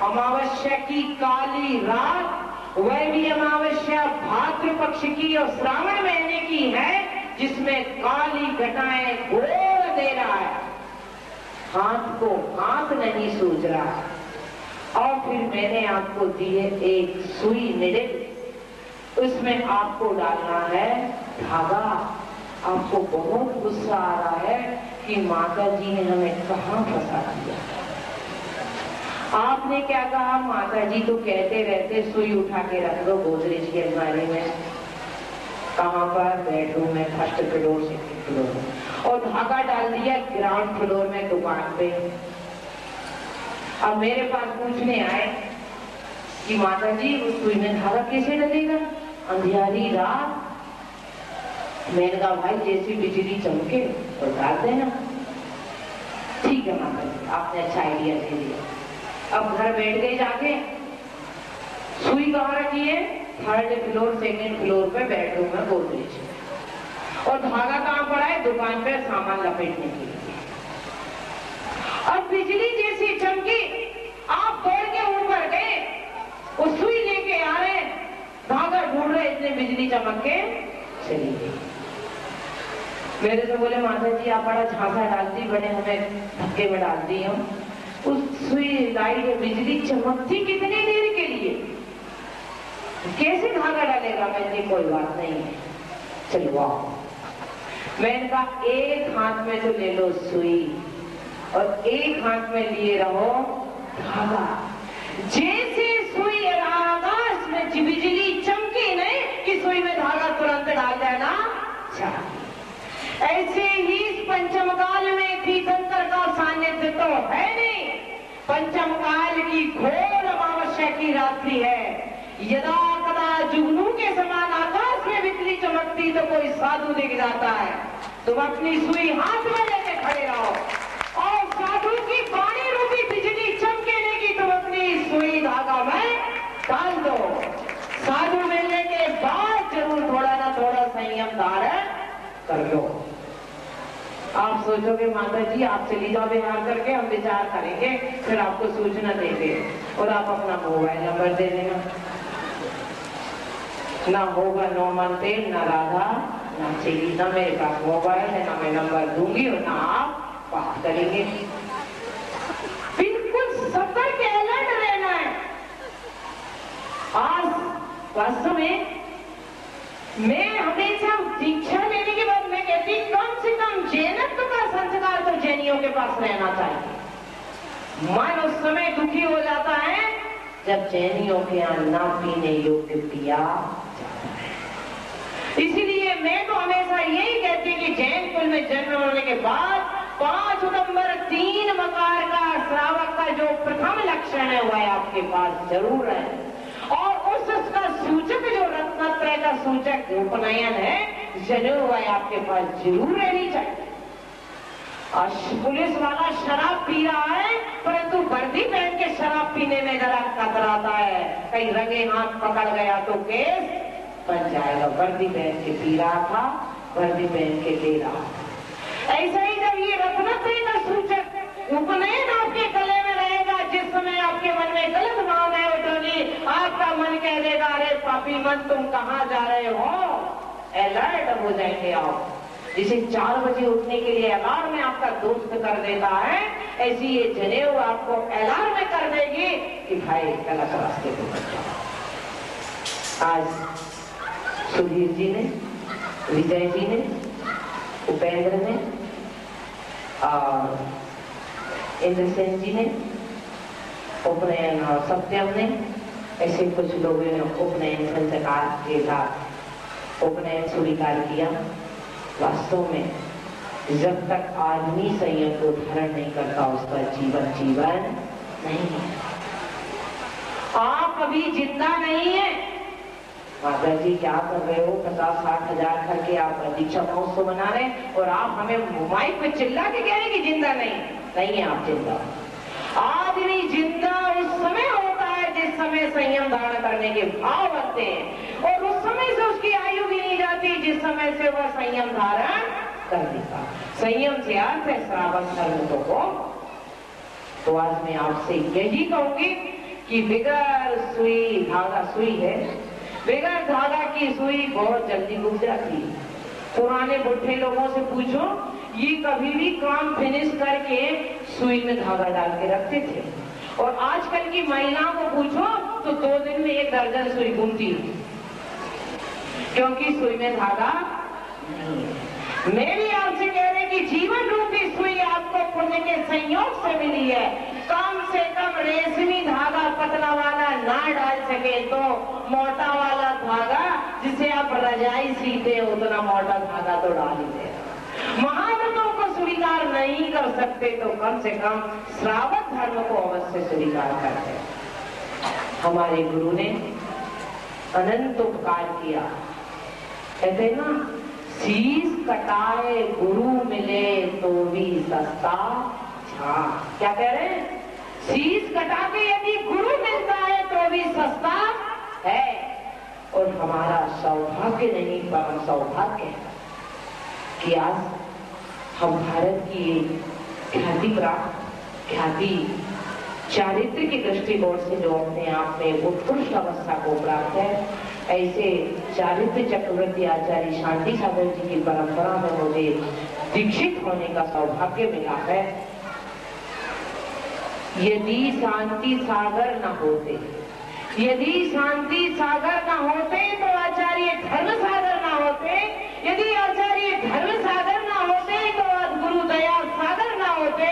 अमावस्या की काली रात, वह भी अमावस्या भाद्र पक्ष की और श्रावण महीने की है जिसमें काली घटाएं घोर दे रहा है, हाथ को हाथ नहीं सूझ रहा। और फिर मैंने आपको दी है एक सुई निडिल, उसमें आपको डालना है धागा। आपको बहुत गुस्सा आ रहा है कि माता जी ने हमें कहाँ फंसा दिया। आपने क्या कहा? माता जी तो कहते रहते सुई उठा के रख दो गोदरेज की अलमारी में। कहाँ पर? बेडरूम में, फर्स्ट फ्लोर, सेकंड फ्लोर में। और धागा डाल दिया ग्राउंड फ्लोर में दुकान पे। अब मेरे पास पूछने आए कि माता जी उस सुई में धागा कैसे डलेगा? अंधियारी रात। मैंने कहा भाई जैसी बिजली चमके तो डाल देना। ठीक है माता जी, आपने अच्छा आइडिया दे दिया। अब घर बैठ गए जाके। सुई कहाँ रखी है? थर्ड फ्लोर, सेकंड फ्लोर पे बेडरूम में गोदरेज। और धागा कहाँ पड़ा है? दुकान पे सामान लपेटने के लिए। अब बिजली जैसी चमकी, आप दौड़ के ऊपर गए, वो सुई लेके आ रहे, धागा ढूंढ रहे, इतने बिजली चमक के चली गई। मेरे से बोले माता जी आप बड़ा झांसा डालती, बड़े हमें धक्के में डालती हम। उस सुई लाइट बिजली चमकती कितनी देर के लिए, कैसे धागा डालेगा? मैंने कोई बात नहीं है, चलो आओ। मैंने कहा एक हाथ में तो ले लो सुई और एक हाथ में लिए रहो धागा जैसे सुई आकाश में बिजली चमकी नहीं कि सुई में धागा तुरंत डाल देना चाहिए। ऐसे ही इस पंचम काल में तीर्थंकर का सान्निध्य तो है नहीं। पंचम काल की घोर अमावस्या की रात्रि है। यदा कदा जुगनू के समान आकाश में बिजली चमकती तो कोई साधु दिख जाता है। तुम अपनी सुई हाथ में लेके खड़े रहो और साधु की वाणी रूपी बिजली चमके की तुम अपनी सुई धागा में डाल दो। साधु मिलने के बाद जरूर थोड़ा ना थोड़ा संयम धारण कर लो। आप सोचोगे माता जी आप चली जाओ बिहार करके, हम विचार करेंगे फिर आपको सूचना देंगे और आप अपना मोबाइल नंबर दे देना। ना होगा नो मनते, ना राधा, ना चली, ना मेरे पास मोबाइल है, ना मैं नंबर दूंगी और ना आप बात करेंगे। बिल्कुल सतर्क अलर्ट रहना है। आज वास्तव में मैं हमेशा दीक्षा लेने के बाद मैं कहती कम से कम जैनत्व का संस्कार तो जैनियों के पास रहना चाहिए। मन उस समय दुखी हो जाता है जब जैनियों के यहाँ ना पीने योग्य पिया जाता है। इसीलिए मैं तो हमेशा यही कहती कि जैन कुल में जन्म होने के बाद 5 नंबर 3 मकार का श्रावक का जो प्रथम लक्षण है वह आपके पास जरूर है और उसका सूचक जो रत्नत्रय का सूचक उपनयन है जरूर वह आपके पास जरूर रहनी चाहिए। पुलिस वाला शराब पी रहा है परंतु वर्दी पहन के शराब पीने में जरा कतराता है, कहीं रंगे हाथ पकड़ गया तो केस बन जाएगा। वर्दी पहन के पी रहा था, वर्दी पहन के ले रहा था। ऐसा ही जब ये रत्नत्रय का सूचक उपनयन आपके गले में रहेगा, जिस समय आपके मन में गलत भावनाएं उठेगी आपका मन कह देगा अरे पापी मन तुम कहाँ जा रहे हो, अलर्ट हो जाएंगे आप। जिसे 4 बजे उठने के लिए अलार्म में आपका दोस्त कर देता है, ऐसी ये जनेऊ आपको अलार्म में कर देगी कि भाई गलत रास्ते पे मत जाओ। आज सुधीर जी ने, विजय जी ने, उपेंद्र ने और इंद्रसेन जी ने उपनयन और सत्यम ने, ऐसे कुछ लोगों ने उपनयन संस्कार के साथ उपनयन स्वीकार किया। वास्तव में जब तक आदमी संयम को धारण नहीं करता उसका जीवन जीवन नहीं है। आप अभी जिंदा नहीं है। माता जी क्या कर रहे हो, 50-60 हजार करके आप दीक्षा महोत्सव मना रहे हैं और आप हमें माइक पे चिल्ला के कह रहे हैं कि जिंदा नहीं है। आप जिंदा। आदमी जिंदा उस समय होता है जिस समय संयम धारण करने के भाव बनते हैं और उस समय से उसकी आयु भी नहीं जाती जिस समय से वह संयम धारण कर देता। संयम से अर्थ है श्रावक धर्म को। तो आज मैं आपसे यही कहूंगी कि बिगर सुई धागा सुई है, बिगर धागा की सुई बहुत जल्दी घुस जाती है। पुराने बुढ़े लोगों से पूछो ये कभी भी काम फिनिश करके सुई में धागा डाल के रखते थे और आजकल की महिलाओं को पूछो तो 2 दिन में 1 दर्जन सुई घूमती है क्योंकि सुई में धागा नहीं है। मैं भी आपसे कह रहे कि जीवन रूपी सुई आपको पुण्य के संयोग से मिली है। कम से कम रेशमी धागा पतला वाला ना डाल सके तो मोटा वाला धागा जिसे आप रजाई सीते उतना मोटा धागा तो डाल ही दे। महाव्रतों को स्वीकार नहीं कर सकते तो कम से कम श्रावक धर्म को अवश्य स्वीकार करते। हमारे गुरु ने अनंत उपकार किया। कहते ना शीश कटाए गुरु मिले तो भी सस्ता। क्या कह रहे हैं? शीश कटा के यदि गुरु मिलता है तो भी सस्ता है और हमारा सौभाग्य नहीं परम सौभाग्य है कि आज हम भारत की ख्याति प्राप्त ख्याति चारित्र की दृष्टिकोण से जो अपने आप में उत्कृष्ट अवस्था को प्राप्त है, ऐसे चारित्र चक्रवर्ती आचार्य शांति सागर जी की परंपरा में मुझे दीक्षित होने का सौभाग्य मिला है। यदि शांति सागर न होते, यदि शांति सागर न होते तो आचार्य धर्म सागर न होते, यदि आचार्य धर्म सागर न होते तो गुरु दया सागर न होते।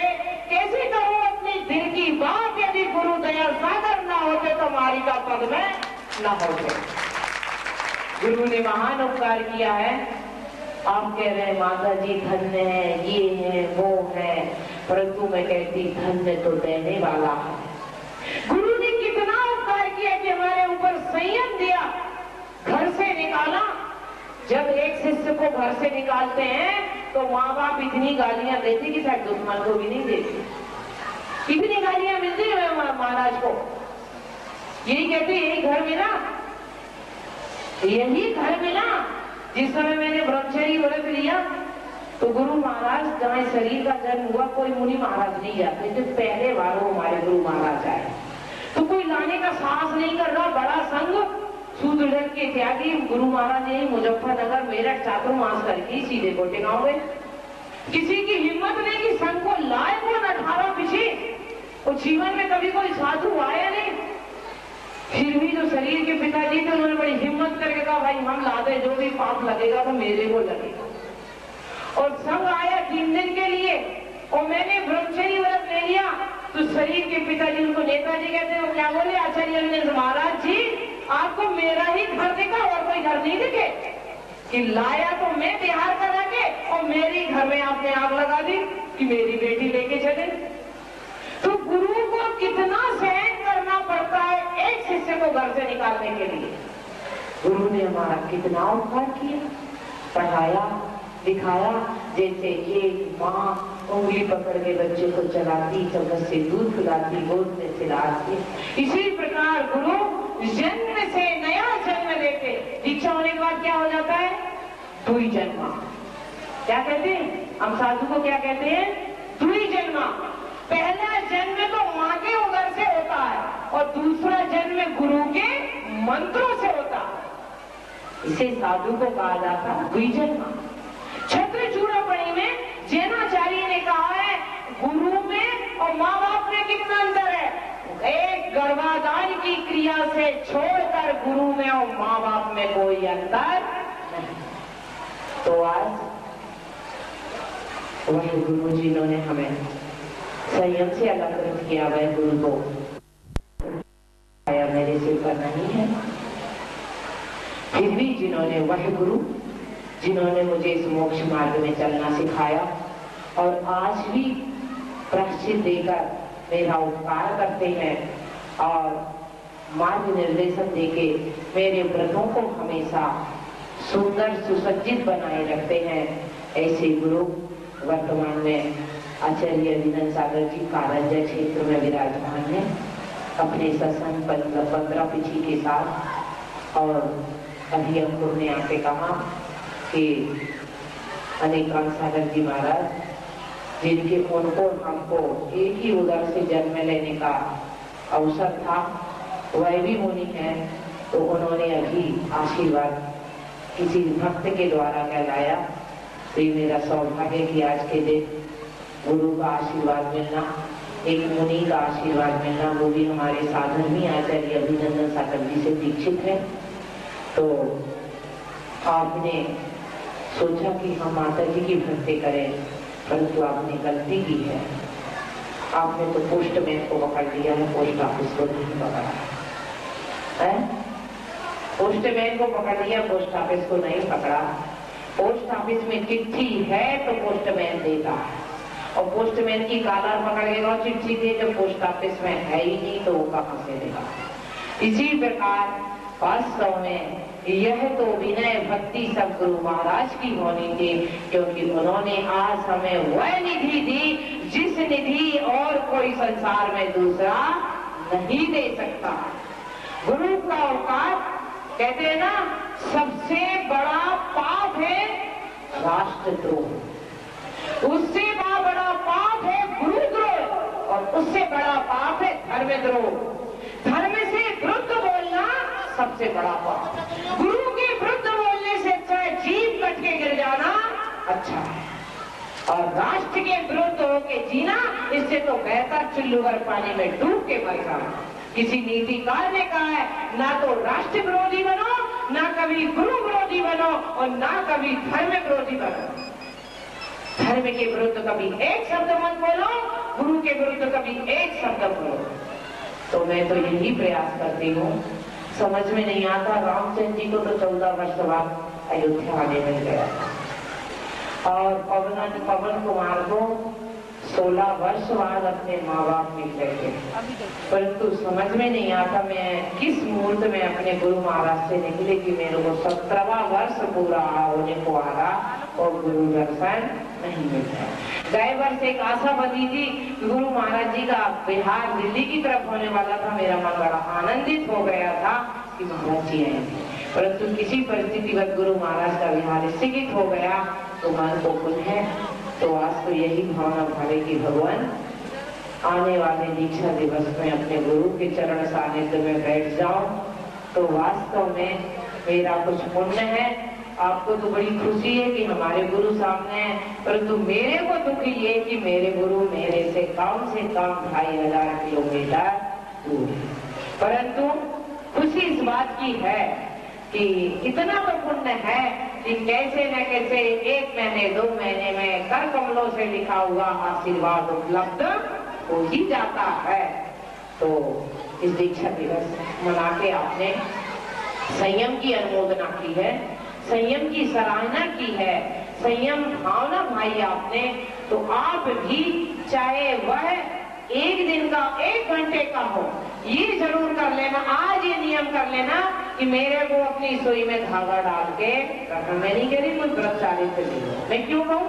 कैसे कहो अपनी दिल की बात, यदि गुरु मारी का पद में न हो गए। गुरु ने महान उपकार किया है। आप कह रहे हैं माता जी धन्य है, ये है वो है, परंतु मैं कहती धन्य तो देने वाला है। गुरु ने कितना उपकार किया कि हमारे ऊपर संयम दिया, घर से निकाला। जब एक शिष्य को घर से निकालते हैं तो माँ बाप इतनी गालियां देते कि शायद दुश्मन को भी नहीं देते। इतनी गालियां मिलती है महाराज को। यही कहते यही घर मिला, यही घर मिला। जिस समय मैंने ब्रह्मचर्य व्रत लिया तो गुरु महाराज जहाँ शरीर का जन्म हुआ कोई मुनि महाराज नहीं जाते थे, पहले बार वो हमारे गुरु महाराज आए। तो कोई लाने का साहस नहीं कर रहा। बड़ा संघ सूत्रधर के त्यागी गुरु महाराज यही मुजफ्फरनगर मेरठ चातुर्मास करके सीधे कोटे गाँव गए। किसी की हिम्मत नहीं कि संघ को लाए कौन 18 पीछे। और जीवन में कभी कोई साधु आया नहीं। फिर भी जो शरीर के पिताजी थे उन्होंने बड़ी हिम्मत करके कहा भाई हम लाते, जो भी पाप लगेगा तो मेरे को लगेगा। और संघ आया 3 दिन के लिए और मैंने ब्रह्मचर्य व्रत ले लिया। तो शरीर के पिताजी उनको नेताजी कहते हैं, वो क्या बोले आचार्य महाराज जी आपको मेरा ही घर दिखा और कोई घर नहीं दिखे कि लाया तो मैं बिहार का रखे और मेरे घर में आपने आग लगा दी कि मेरी बेटी लेके चले। तो गुरु को कितना सहन करना पड़ता है एक शिष्य को घर से निकालने के लिए। गुरु ने हमारा कितना उपकार किया, पढ़ाया दिखाया। जैसे एक माँ उंगली पकड़ के बच्चे को चलाती, चम्मच से दूध पिलाती, गोद में सिलाती, इसी प्रकार गुरु जन्म से नया जन्म लेके दीक्षा होने के बाद क्या हो जाता है? दुई जन्मा। क्या कहते हैं हम साधु को? क्या कहते हैं? दुई जन्मा। पहला जन्म तो माँ के उदर से होता है और दूसरा जन्म गुरु के मंत्रों से होता है। इसे साधु को कहा जाता है दुई जन्मा। छत्र चूड़ामणि में जैनाचार्य ने कहा है गुरु में और माँ बाप में कितना अंतर है। एक गर्भाधान की क्रिया से छोड़कर गुरु में और माँ बाप में कोई अंतर नहीं। तो आज वही गुरु जिन्होंने हमें संयम से अलंकृत किया, वह गुरु को मेरे सिर पर नहीं है। फिर भी जिन्होंने वह गुरु जिन्होंने मुझे इस मोक्ष मार्ग में चलना सिखाया और आज भी प्रायश्चित देकर मेरा उपकार करते हैं और मार्ग निर्देशन देके मेरे व्रतों को हमेशा सुंदर सुसज्जित बनाए रखते हैं, ऐसे गुरु वर्तमान में आचार्य अभिनंदन सागर जी कारंजा क्षेत्र में विराजमान है अपने सत्संग 15 पीछी के साथ। और अभी अंकुर ने आके कहा कि अनेकांत सागर जी महाराज जिनके उनको हमको एक ही उदर से जन्म लेने का अवसर था, वह भी मुनि है। तो उन्होंने अभी आशीर्वाद किसी भक्त के द्वारा कहलाया। तो ये मेरा सौभाग्य कि आज के दिन गुरु का आशीर्वाद मिलना, एक मुनि का आशीर्वाद मिलना, वो भी हमारे साधन भी आचार्य अभिनंदन सागर जी से दीक्षित है। तो आपने सोचा कि हम माता जी की भक्ति करें, परंतु आपने गलती की है। आपने तो पोस्टमैन को पकड़ लिया है, पोस्ट ऑफिस को नहीं पकड़ा है। पोस्टमैन को पकड़ लिया, पोस्ट ऑफिस को नहीं पकड़ा। पोस्ट ऑफिस में चिट्ठी है तो पोस्टमैन देता है और पोस्टमैन की कालर पकड़ लेगा चिट्ठी दे, जब पोस्ट ऑफिस में है ही नहीं तो वो कहां से देगा। इसी प्रकार वास्तव में यह तो विनय भक्ति सब गुरु महाराज की होनी थी, क्योंकि उन्होंने आज हमें वह निधि दी जिस निधि और कोई संसार में दूसरा नहीं दे सकता। गुरु का औकात कहते हैं ना, सबसे बड़ा पाप है राष्ट्रद्रोह, उससे बड़ा पाप है गुरुद्रोह और उससे बड़ा पाप है धर्मद्रोह। धर्म से विरुद्ध बोलना सबसे बड़ा पाप। गुरु के विरुद्ध बोलने से अच्छा है जीभ कट के गिर जाना अच्छा है, और राष्ट्र के विरुद्ध होके जीना इससे तो बेहतर चुल्लू भर पानी में डूब के मर जाना। किसी नीतिकार ने कहा है ना तो राष्ट्र विरोधी बनो, ना कभी गुरु विरोधी बनो और ना कभी धर्म विरोधी बनो। धर्म के विरुद्ध कभी एक शब्द मत बोलो, गुरु के विरुद्ध कभी एक शब्द बोलो। तो मैं तो यही प्रयास करती हूँ। समझ में नहीं आता, रामचंद्र जी को तो 14 वर्ष बाद अयोध्या आने मिल गया और पवन कुमार को 16 वर्ष बाद अपने माँ बाप मिल गए, परंतु समझ में नहीं आता मैं किस मुहूर्त में अपने गुरु महाराज से निकले कि मेरे को 17वां वर्ष पूरा होने को आ रहा और गुरु दर्शन नहीं मिलता। गए वर्ष एक आशा बनी थी, गुरु महाराज जी का बिहार दिल्ली की तरफ होने वाला था। मेरा मन बड़ा आनंदित हो गया था कि महाराज जी आएंगे, परंतु किसी परिस्थितिवश गुरु महाराज का विहार स्थगित हो गया तो मन को पुनः तो आज तो यही भावना भावे कि भगवान आने वाले दीक्षा दिवस में अपने गुरु के चरण सानिध्य में बैठ जाओ तो वास्तव में मेरा कुछ पुण्य है। आपको तो बड़ी खुशी है कि हमारे गुरु सामने हैं, परंतु मेरे को दुख ये कि मेरे गुरु मेरे से कम 2500 किलोमीटर दूर है। परंतु खुशी इस बात की है कि इतना तो पुण्य है कि कैसे न कैसे 1 महीने 2 महीने में कर कमलों से लिखा हुआ आशीर्वाद उपलब्ध हो ही जाता है। तो इस दीक्षा दिवस मना के आपने संयम की अनुमोदना की है, संयम की सराहना की है, संयम भावना भाई आपने, तो आप भी चाहे वह 1 दिन का 1 घंटे का हो, ये जरूर कर लेना, आज ये नियम कर लेना कि मेरे को अपनी सुई में धागा डाल के रखना। मैं नहीं कह रही कोई व्रतचारित्र से नहीं हो, मैं क्यों कहूँ,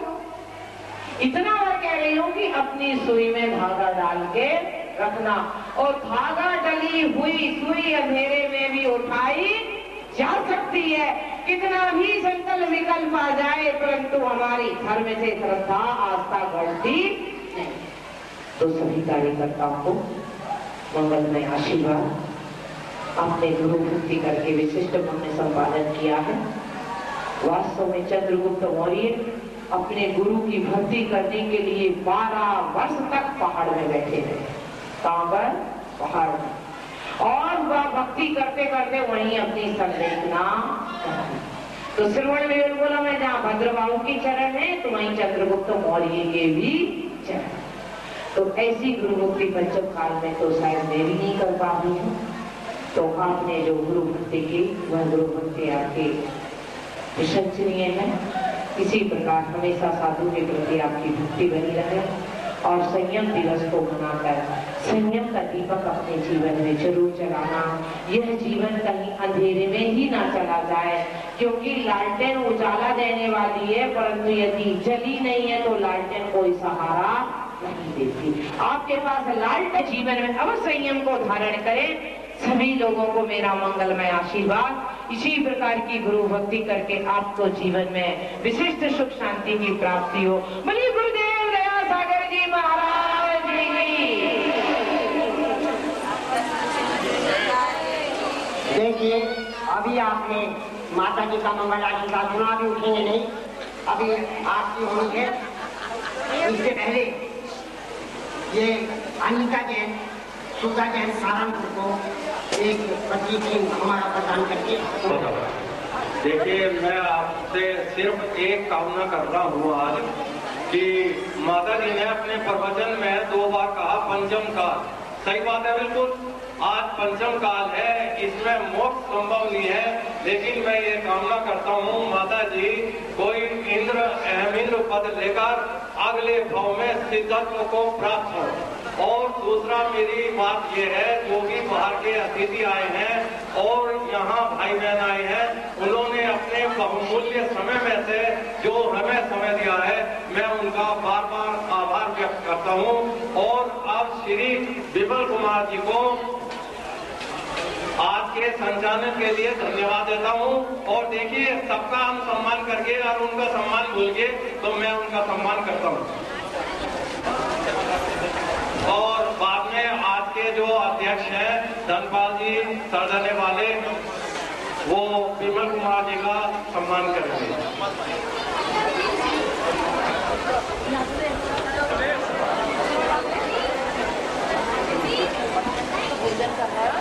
इतना और कह रही हूँ कि अपनी सुई में धागा डाल के रखना। और धागा डली हुई सुई अंधेरे में भी उठाई जा सकती है, कितना भी संकल्प विकल्प आ जाए, परंतु हमारी धर्म से श्रद्धा आस्था बढ़ती नहीं। तो सभी कार्यकर्ताओं को मंगलमय आशीर्वाद। आपने गुरु भक्ति करके विशिष्ट पुण्य संपादन किया है। वास्तव में चंद्रगुप्त मौर्य अपने गुरु की भक्ति करने के लिए 12 वर्ष तक पहाड़ में बैठे रहे। कहां पर? पहाड़ में। और वह भक्ति करते करते वहीं अपनी संरचना तो श्रवण में बोला मैं जहाँ भद्रबाहु की चरण है तो वहीं चंद्रगुप्त मौर्य के भी चरण। तो ऐसी गुरु भक्ति पंचम काल में तो शायद मैं भी नहीं कर पा रही हूँ। तो आपने जो गुरु भक्ति की वह गुरु भक्ति आपकी प्रशंसनीय है। इसी प्रकार हमेशा साधु के प्रति आपकी भक्ति बनी रहे और संयम दिवस को मनाकर संयम का दीपक अपने जीवन में जरूर जलाना। यह जीवन कहीं अंधेरे में ही ना चला जाए, क्योंकि लालटेन उजाला देने वाली है, परंतु यदि जली नहीं है तो लालटेन कोई सहारा नहीं देती। आपके पास लालटेन जीवन में अब संयम को धारण करें। सभी लोगों को मेरा मंगलमय आशीर्वाद। इसी प्रकार की गुरु भक्ति करके आपको जीवन में विशिष्ट सुख शांति की प्राप्ति हो। बोलिए गुरुदेव दया सागर जी महाराज की। देखिए अभी आपने माता जी का मंगल आशीर्वाद सुना, अभी उठेंगे नहीं, अभी आपकी होनी है। इससे पहले ये अनिता जैन सुधा जैन सहारनपुर को एक प्रतीक हमारा प्रदान करके। देखिए मैं आपसे सिर्फ एक कामना कर रहा हूँ आज कि माता जी ने अपने प्रवचन में 2 बार कहा पंचम काल। सही बात है बिल्कुल, आज पंचम काल है, इसमें मोक्ष संभव नहीं है, लेकिन मैं ये कामना करता हूँ माता जी कोई अहम इंद्र पद लेकर अगले भाव में सिद्धत्व को प्राप्त हो। और दूसरा मेरी बात यह है, जो भी बाहर के अतिथि आए हैं और यहाँ भाई बहन आए हैं, उन्होंने अपने बहुमूल्य समय में से जो हमें समय दिया है, मैं उनका बार बार आभार व्यक्त करता हूँ। और अब श्री विमल कुमार जी को आज के संचालन के लिए धन्यवाद देता हूँ। और देखिए सबका हम सम्मान करके और उनका सम्मान भूल के तो मैं उनका सम्मान करता हूँ। और बाद में आज के जो अध्यक्ष हैं धनपाल जी सरदने वाले, वो विमल कुमार जी का सम्मान करेंगे। कर रहा है।